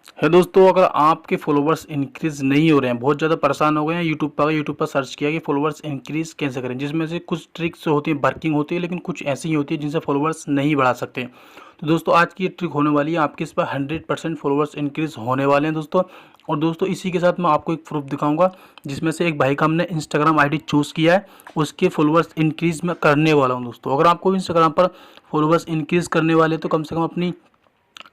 है दोस्तों, अगर आपके फॉलोवर्स इंक्रीज़ नहीं हो रहे हैं, बहुत ज़्यादा परेशान हो गए हैं, यूट्यूब पर सर्च किया कि फॉलोवर्स इंक्रीज़ कैसे करें, जिसमें से कुछ ट्रिक्स होती हैं, वर्किंग होती है, लेकिन कुछ ऐसी ही होती है जिनसे फॉलोवर्स नहीं बढ़ा सकते। तो दोस्तों आज की ये ट्रिक होने वाली है, आपके इस पर 100% फॉलोवर्स इंक्रीज़ होने वाले हैं दोस्तों। और दोस्तों इसी के साथ मैं आपको एक प्रूफ दिखाऊंगा, जिसमें से एक भाई का हमने इंस्टाग्राम आईडी चूज़ किया है, उसके फॉलोवर्स इंक्रीज़ मैं करने वाला हूँ दोस्तों। अगर आपको भी इंस्टाग्राम पर फॉलोवर्स इंक्रीज़ करने वाले तो कम से कम अपनी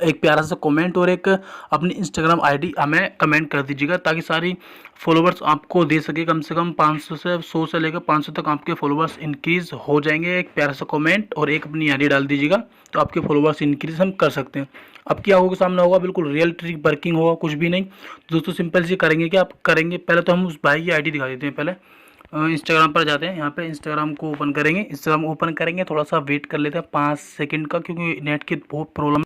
एक प्यारा सा कमेंट और एक अपनी इंस्टाग्राम आईडी हमें कमेंट कर दीजिएगा, ताकि सारी फॉलोवर्स आपको दे सके। कम से कम 500 से 100 से लेकर 500 तक आपके फॉलोवर्स इंक्रीज़ हो जाएंगे। एक प्यारा सा कमेंट और एक अपनी आईडी डाल दीजिएगा, तो आपके फॉलोवर्स इंक्रीज़ हम कर सकते हैं। अब क्या होगा, सामने होगा बिल्कुल रियल ट्रिक वर्किंग होगा, कुछ भी नहीं दोस्तों। सिंपल सी करेंगे कि आप करेंगे, पहले तो हम उस भाई की आईडी दिखा देते हैं। पहले इंस्टाग्राम पर जाते हैं, यहाँ पे इंस्टाग्राम को ओपन करेंगे। इंस्टाग्राम ओपन करेंगे, थोड़ा सा वेट कर लेते हैं 5 सेकंड का, क्योंकि नेट की बहुत प्रॉब्लम।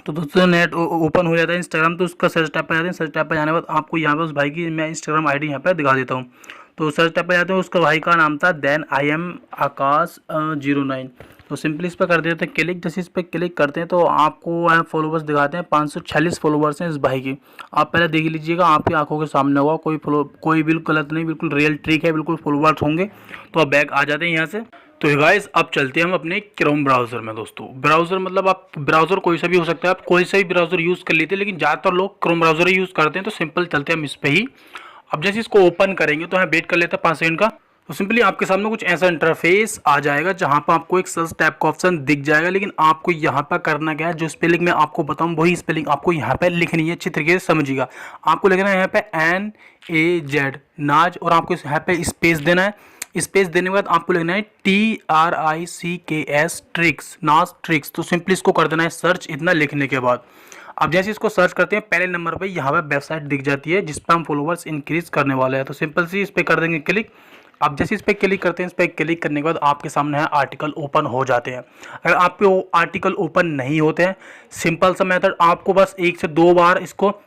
तो दोस्तों नेट ओपन हो जाता है इंस्टाग्राम, तो उसका सर्च टैब पे जाते हैं। सर्च टैब पे जाने के बाद आपको यहाँ पे उस भाई की मैं इंस्टाग्राम आईडी यहाँ पे दिखा देता हूँ। तो सर्च टैब पे जाते हैं, उसका भाई का नाम था देन आई एम आकाश 09। तो सिंपली इस पर कर देते हैं क्लिक। जैसे इस पर क्लिक करते हैं तो आपको फॉलोवर्स दिखाते हैं, 546 फॉलोवर्स हैं इस भाई की। आप पहले देख लीजिएगा, आपकी आंखों के सामने होगा। कोई बिल्कुल गलत नहीं, बिल्कुल रियल ट्रिक है, बिल्कुल फॉलोवर्स होंगे। तो आप बैक आ जाते हैं यहाँ से। तो गाइस अब चलते हैं हम अपने क्रोम ब्राउज़र में दोस्तों। ब्राउज़र मतलब आप ब्राउज़र कोई सा भी हो सकता है, आप कोई सा भी ब्राउज़र यूज़ कर लेते हैं, लेकिन ज़्यादातर लोग क्रोम ब्राउज़र ही यूज़ करते हैं। तो सिंपल चलते हैं हम इस पर ही। अब जैसे इसको ओपन करेंगे तो यहाँ वेट कर लेते हैं 5 सेकंड का। तो सिंपली आपके सामने कुछ ऐसा इंटरफेस आ जाएगा, जहाँ पर आपको एक सर्च टैब का ऑप्शन दिख जाएगा। लेकिन आपको यहाँ पर करना क्या है, जो स्पेलिंग मैं आपको बताऊँ वही स्पेलिंग आपको यहाँ पर लिखनी है। अच्छी तरीके से समझिएगा। आपको लिखना है यहाँ पे NAZ नाज, और आपको यहाँ पे स्पेस देना है। स्पेस देने के बाद आपको लिखना है TRICKS ट्रिक्स, नाज ट्रिक्स। तो सिंपली इसको कर देना है सर्च। इतना लिखने के बाद अब जैसे इसको सर्च करते हैं, पहले नंबर पे यहाँ पे वेबसाइट दिख जाती है जिस पर हम फॉलोवर्स इंक्रीज करने वाले हैं। तो सिंपल सी इस पर कर देंगे क्लिक। अब जैसे इस पर क्लिक करते हैं, इस पर क्लिक करने के बाद आपके सामने है आर्टिकल ओपन हो जाते हैं। अगर आपके वो आर्टिकल ओपन नहीं होते हैं, सिंपल सा मेथड, आपको बस 1 से 2 बार इसको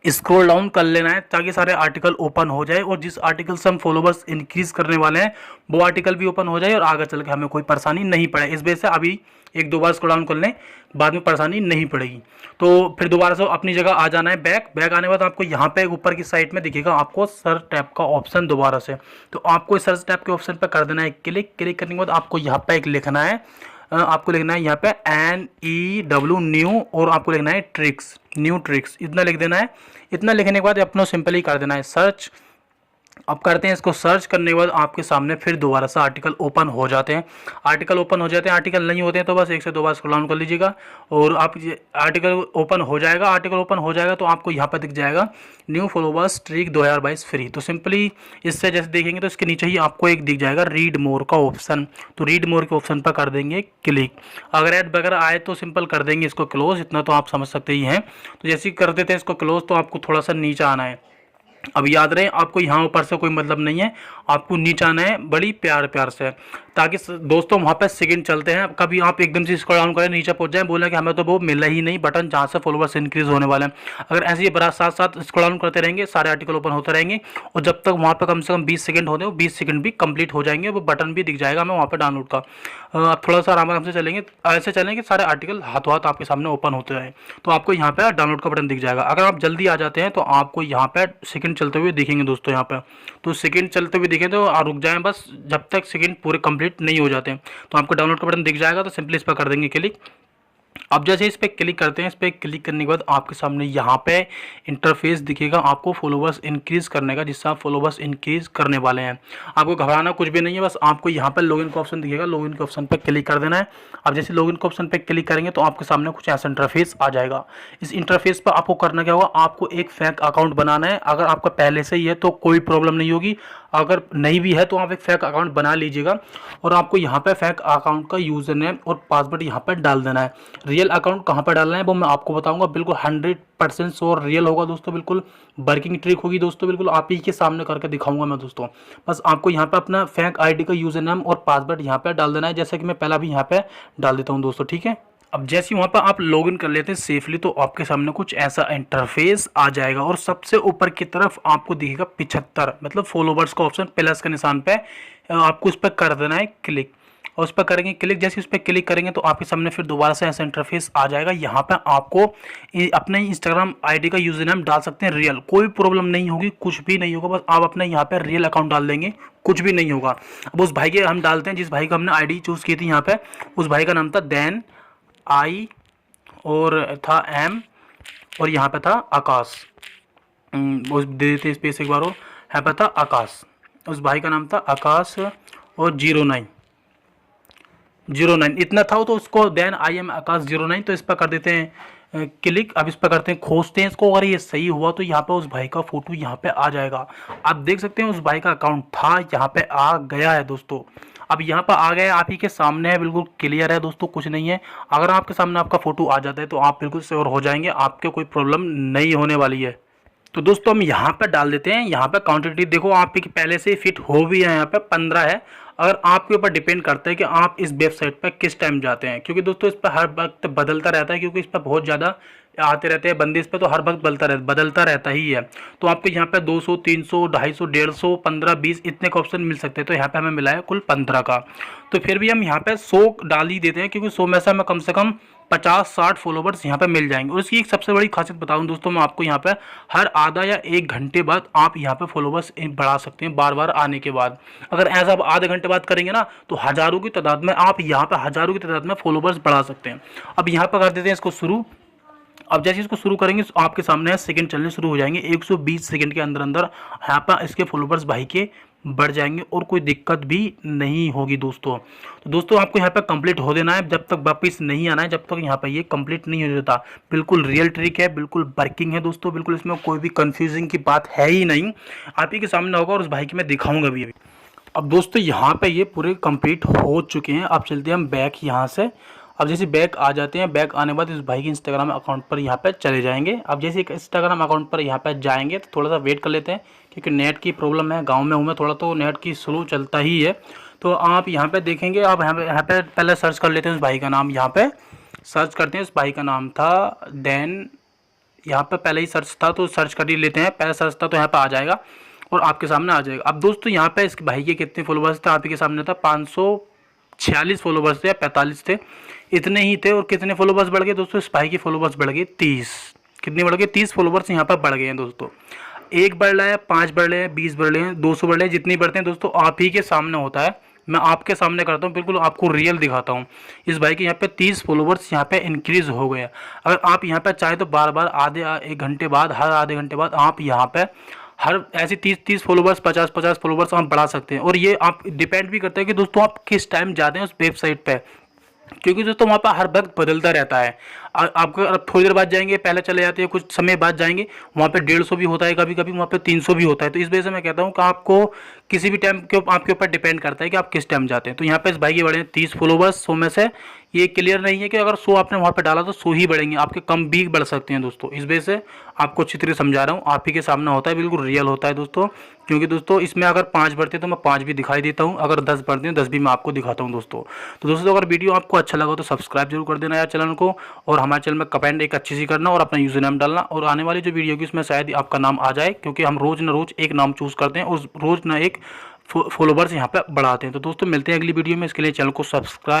स्क्रॉल डाउन कर लेना है, ताकि सारे आर्टिकल ओपन हो जाए, और जिस आर्टिकल से हम फॉलोवर्स इंक्रीज करने वाले हैं वो आर्टिकल भी ओपन हो जाए, और आगे चल के हमें कोई परेशानी नहीं पड़े। इस वजह से अभी 1-2 बार स्क्रॉल डाउन कर लें, बाद में परेशानी नहीं पड़ेगी। तो फिर दोबारा से अपनी जगह आ जाना है। बैक आने के बाद आपको यहाँ पे ऊपर की साइड में दिखेगा आपको सर्च टैब का ऑप्शन दोबारा से। तो आपको सर्च टैब के ऑप्शन पर कर देना है क्लिक। क्लिक करने के बाद आपको यहाँ पे एक लिखना है, आपको लिखना है यहाँ पे NEW न्यू, और आपको लिखना है ट्रिक्स, न्यू ट्रिक्स। इतना लिख देना है। इतना लिखने के बाद अपना सिंपली कर देना है सर्च। अब करते हैं इसको सर्च करने के बाद आपके सामने फिर दोबारा से आर्टिकल ओपन हो जाते हैं। आर्टिकल ओपन हो जाते हैं, आर्टिकल नहीं होते हैं तो बस 1 से 2 बार स्क्रॉल डाउन कर लीजिएगा, और आप आर्टिकल ओपन हो जाएगा। आर्टिकल ओपन हो जाएगा तो आपको यहाँ पर दिख जाएगा न्यू फॉलोवर्स ट्रिक 2022 फ्री। तो सिंपली इससे जैसे देखेंगे तो इसके नीचे ही आपको एक दिख जाएगा रीड मोर का ऑप्शन। तो रीड मोर के ऑप्शन पर कर देंगे क्लिक। अगर ऐड वगैरह आए तो सिंपल कर देंगे इसको क्लोज। इतना तो आप समझ सकते ही हैं। तो जैसे ही कर देते हैं इसको क्लोज, तो आपको थोड़ा सा नीचे आना है। अब याद रहे, आपको यहाँ ऊपर से कोई मतलब नहीं है, आपको नीचे आना है बड़ी प्यार से, ताकि दोस्तों वहाँ पे सेकंड चलते हैं। कभी आप एकदम से स्क्रॉल डाउन करें, नीचे पहुँच जाए, बोले कि हमें तो वो मिला ही नहीं बटन जहाँ से फॉलोवर्स इंक्रीज होने वाले हैं। अगर ऐसे ही बड़ा साथ साथ स्क्रॉल डाउन करते रहेंगे, सारे आर्टिकल ओपन होते रहेंगे, और जब तक वहाँ पर कम से कम 20 सेकंड होते हैं, 20 सेकंड भी कंप्लीट हो जाएंगे, वो बटन भी दिख जाएगा हमें वहाँ पर डाउनलोड का। आप थोड़ा सा आराम से चलेंगे, ऐसे चलेंगे सारे आर्टिकल हाथों हाथ आपके सामने ओपन होते रहे, तो आपको यहाँ पे डाउनलोड का बटन दिख जाएगा। अगर आप जल्दी आ जाते हैं तो आपको यहाँ पे सेकंड चलते हुए दिखेंगे दोस्तों। यहाँ पे तो सेकंड चलते हुए दिखे तो रुक जाएं बस, जब तक सेकंड पूरे कंप्लीट नहीं हो जाते, तो आपको डाउनलोड का बटन दिख जाएगा। तो सिंपली इस पर कर देंगे क्लिक। अब जैसे इस पर क्लिक करते हैं, इस पर क्लिक करने के बाद आपके सामने यहाँ पे इंटरफेस दिखेगा आपको फॉलोवर्स इंक्रीज करने का, जिससे आप फॉलोवर्स इंक्रीज करने वाले हैं। आपको घबराना कुछ भी नहीं है, बस आपको यहाँ पे लॉगिन का ऑप्शन दिखेगा, लॉगिन के ऑप्शन पर क्लिक कर देना है। अब जैसे लॉगिन के ऑप्शन पर क्लिक करेंगे तो आपके सामने कुछ ऐसा इंटरफेस आ जाएगा। इस इंटरफेस पर आपको करना क्या होगा, आपको एक फेक अकाउंट बनाना है। अगर आपका पहले से ही है तो कोई प्रॉब्लम नहीं होगी, अगर नहीं भी है तो आप एक फेक अकाउंट बना लीजिएगा, और आपको यहाँ पे फेक अकाउंट का यूज़र नेम और पासवर्ड यहाँ पर डाल देना है। रियल अकाउंट कहाँ पर डालना है वो मैं आपको बताऊंगा, बिल्कुल 100% श्योर रियल होगा दोस्तों, बिल्कुल वर्किंग ट्रिक होगी दोस्तों, बिल्कुल आप ही के सामने करके दिखाऊंगा मैं दोस्तों। बस आपको यहाँ पे अपना फेक आईडी का यूज़र नेम और पासवर्ड यहाँ पे डाल देना है, जैसे कि मैं पहला भी यहाँ पे डाल देता हूँ दोस्तों, ठीक है। अब जैसे ही वहाँ पर आप लॉगिन कर लेते हैं सेफली, तो आपके सामने कुछ ऐसा इंटरफेस आ जाएगा, और सबसे ऊपर की तरफ आपको दिखेगा 75 मतलब फॉलोवर्स का ऑप्शन, प्लस के निशान पे आपको उस पर कर देना है क्लिक। और उस पर करेंगे क्लिक। जैसे उस पर क्लिक करेंगे तो आपके सामने फिर दोबारा से ऐसा इंटरफेस आ जाएगा। यहाँ पे आपको अपने इंस्टाग्राम आईडी का यूजर नेम डाल सकते हैं रियल, कोई प्रॉब्लम नहीं होगी, कुछ भी नहीं होगा। बस आप अपने यहाँ पे रियल अकाउंट डाल देंगे, कुछ भी नहीं होगा। अब उस भाई के हम डालते हैं, जिस भाई का हमने आईडी चूज़ की थी यहाँ पे, उस भाई का नाम था देन आई और था एम और यहाँ पे था आकाश। वो दे देते स्पेस एक बार और, यहाँ पे था आकाश, उस भाई का नाम था आकाश और 09 इतना था। तो उसको देन आई एम आकाश 09, तो इस पर कर देते हैं क्लिक। अब इस पर करते हैं, खोजते हैं इसको। अगर ये सही हुआ तो यहाँ पे उस भाई का फोटो यहाँ पे आ जाएगा। आप देख सकते हैं उस भाई का अकाउंट था, यहाँ पे आ गया है दोस्तों। अब यहाँ पर आ गया, आप ही के सामने है, बिल्कुल क्लियर है दोस्तों, कुछ नहीं है। अगर आपके सामने आपका फोटो आ जाता है तो आप बिल्कुल श्योर हो जाएंगे, आपके कोई प्रॉब्लम नहीं होने वाली है। तो दोस्तों हम यहाँ पर डाल देते हैं, यहाँ पर क्वांटिटी देखो आप की पहले से फिट हो भी है, यहाँ पे 15 है। अगर आपके ऊपर डिपेंड करता है कि आप इस वेबसाइट पर किस टाइम जाते हैं, क्योंकि दोस्तों इस पर हर वक्त बदलता रहता है, क्योंकि इस पर बहुत ज़्यादा आते रहते हैं बंदे, इस पर तो हर वक्त बदलता रहता ही है। तो आपको यहाँ पे 200, 300, 250, 150, 15, 20 इतने का ऑप्शन मिल सकते हैं। तो यहाँ पे हमें मिला है कुल 15 का। तो फिर भी हम यहाँ पे 100 डाल ही देते हैं, क्योंकि 100 में से हमें कम से कम 50-60 फॉलोवर्स यहाँ पे मिल जाएंगे। और इसकी एक सबसे बड़ी खासियत बताऊं दोस्तों मैं आपको, यहाँ पे हर आधा या 1 घंटे बाद आप यहाँ पे फॉलोवर्स बढ़ा सकते हैं, बार बार आने के बाद। अगर ऐसा आप आधे घंटे बाद करेंगे ना तो हज़ारों की तादाद में आप यहाँ पे हज़ारों की तादाद में फॉलोवर्स बढ़ा सकते हैं। अब यहाँ पर कर देते हैं इसको शुरू। अब जैसे इसको शुरू करेंगे तो आपके सामने सेकंड चलने शुरू हो जाएंगे। 120 सेकंड के अंदर अंदर यहाँ पर इसके फॉलोवर्स भाई के बढ़ जाएंगे और कोई दिक्कत भी नहीं होगी दोस्तों। तो दोस्तों आपको यहाँ पे कंप्लीट हो देना है, जब तक वापस नहीं आना है, जब तक यहाँ पे ये कंप्लीट नहीं हो जाता। बिल्कुल रियल ट्रिक है, बिल्कुल वर्किंग है दोस्तों, बिल्कुल इसमें कोई भी कंफ्यूजिंग की बात है ही नहीं। आप ही के सामने होगा और उस भाई की मैं दिखाऊंगा भी अभी। अब दोस्तों यहाँ पे ये पूरे कंप्लीट हो चुके हैं। अब चलते हैं हम बैक यहाँ से। अब जैसे बैक आ जाते हैं, बैक आने के बाद इस भाई के इंस्टाग्राम अकाउंट पर यहाँ पे चले जाएंगे। अब जैसे इंस्टाग्राम अकाउंट पर यहाँ पे जाएंगे तो थोड़ा सा वेट कर लेते हैं, क्योंकि नेट की प्रॉब्लम है, गांव में हूँ मैं थोड़ा, तो नेट की स्लो चलता ही है। तो आप यहाँ पे देखेंगे, आप यहाँ पे पहले सर्च कर लेते हैं उस भाई का नाम। यहाँ पे सर्च करते हैं, उस भाई का नाम था देन, यहाँ पे पहले ही सर्च था तो सर्च कर ही लेते हैं, पहले सर्च था तो यहाँ पे आ जाएगा और आपके सामने आ जाएगा। अब दोस्तों यहाँ पे इस भाई के कितने फॉलोवर्स थे, आप ही के सामने था 546 फॉलोवर्स थे या 45 थे, इतने ही थे। और कितने फॉलोवर्स बढ़ गए दोस्तों, इस भाई के फॉलोवर्स बढ़ गए 30। कितने बढ़ गए, 30 फॉलोवर्स यहाँ पर बढ़ गए हैं दोस्तों। 1 बढ़ रहा है, 5 बढ़ रहे हैं, 20 बढ़ रहे हैं, 200 बढ़ रहे हैं, जितनी बढ़ते हैं दोस्तों आप ही के सामने होता है। मैं आपके सामने करता हूँ, बिल्कुल आपको रियल दिखाता हूँ। इस भाई के यहाँ पे 30 फॉलोवर्स यहाँ पे इंक्रीज़ हो गए हैं। अगर आप यहाँ पे चाहे तो बार बार आधे 1 घंटे बाद, हर आधे घंटे बाद आप यहाँ पे हर ऐसे 30 फॉलोवर्स, 50 फॉलोवर्स आप बढ़ा सकते हैं। और ये आप डिपेंड भी करता है कि दोस्तों आप किस टाइम जाते हैं उस वेबसाइट पे, क्योंकि दोस्तों वहाँ पर हर वक्त बदलता रहता है। आपको थोड़ी देर बाद जाएंगे, पहले चले जाते हैं, कुछ समय बाद जाएंगे, वहाँ पे 150 भी होता है, कभी कभी वहाँ पे 300 भी होता है। तो इस वजह से मैं कहता हूँ कि आपको किसी भी टाइम के आपके ऊपर डिपेंड करता है कि आप किस टाइम जाते हैं। तो यहाँ पे इस भाई के बढ़े 30 फॉलोवर्स, 100 में से ये क्लियर नहीं है कि अगर 100 आपने वहाँ पे डाला तो 100 ही बढ़ेंगे, आपके कम भी बढ़ सकते हैं दोस्तों। इस वजह से आपको अच्छी तरह समझा रहा हूँ, आप ही के सामने होता है, बिल्कुल रियल होता है दोस्तों। क्योंकि दोस्तों इसमें अगर 5 बढ़ते हैं तो मैं 5 भी दिखाई देता हूँ, अगर 10 बढ़ते हैं 10 भी मैं आपको दिखाता हूँ दोस्तों। तो दोस्तों अगर वीडियो आपको अच्छा लगा तो सब्सक्राइब जरूर कर देना यार चैनल को, और हमारे चैनल में कमेंट एक अच्छी सी करना और अपना यूजर नेम डालना। और आने वाली जो वीडियो की उसमें शायद आपका नाम आ जाए, क्योंकि हम रोज़ ना रोज़ एक नाम चूज़ करते हैं और रोज़ ना एक फॉलोवर्स यहाँ पे बढ़ाते हैं। तो दोस्तों मिलते हैं अगली वीडियो में, इसके लिए चैनल को सब्सक्राइब